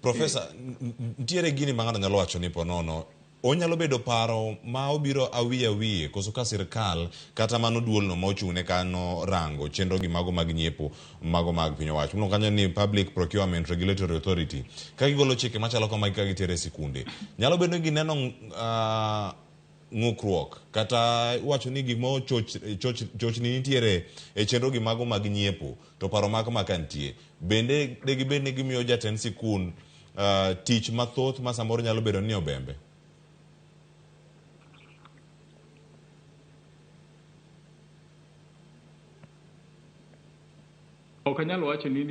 Professor, ntiere gini mang'ano nyalo wacho ni ponono, onyalo bedo paro ma obiro awiye koso ka sirkal kata mano duolno ma ochung'ne kano rango chenro gi mago mag nyiepo mago mag piny owacho. Uno kanyo ni Public Procurement Regulatory Authority. Ka gigolo chike machalo kamagi ka gitere sikunde. Nyalo bedo ni gineno ng'ukruok kata wacho ni gimo chochni nitiere e chenro gi mago mag nyiepo to paro mago makantie. Bende degibed ni gimiyo jatend sikun tich mathoth ma samoro nyalo bedo ni obembe. Okanyalo wacho ni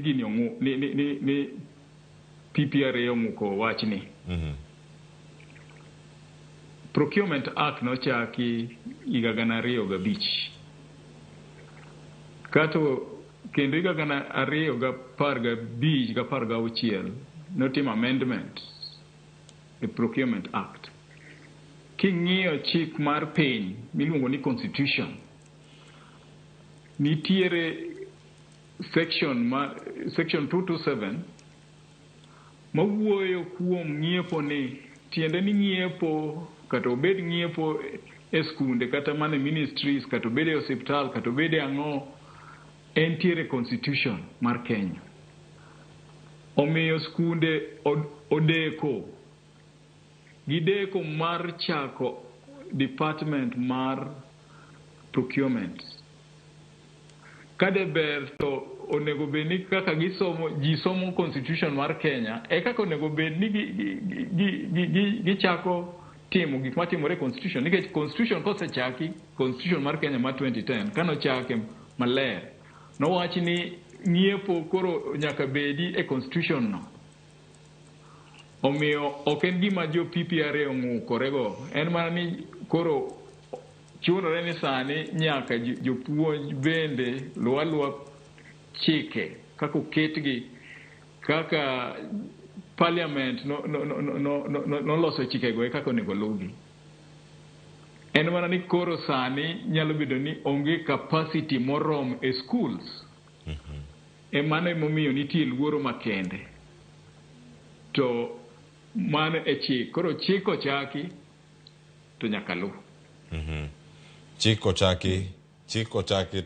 gini ni PPRA ong'uko wachni. Procurement Act nochaki higa 2005. Kato kendo higa 2015 ga 16 notim amendment e Procurement Act. King'iyo chik mar piny miluongo ni Constitution, nitiere section 227 mawuoyo kuom ng'iepo ni tiende ni ng'iepo kata obed ng'iepo e skunde kata mane ministries kata obed e hospital kata obed e ang'o entiere Constitution mar Kenya. Omiyo skunde gideko mar chako department mar procurement. Kade ber to onego bedni kaka gisomo Constitution mar Kenya kaka onego bedni gichako timo gik matimore Constitution. Nikech Constitution kosechaki, Constitution mar Kenya mar 2010 kanochake maler, nowach ni ng'iepo koro nyaka bedi e Constitution no. Omiyo ok en gima jo PPRA ong'ukorego, en mana ni koro chunore ni sani nyaka jopuonj bende luwa chike kaka oketgi, kaka parliament noloso chikego kaka onego lugi. En mana ni koro sani nyalo bedo ni onge capacity morom e schools. Mano emomiyo nitie luoro makende. To mano e chik. Koro chik ochaki to nyaka lu. Chik ochaki to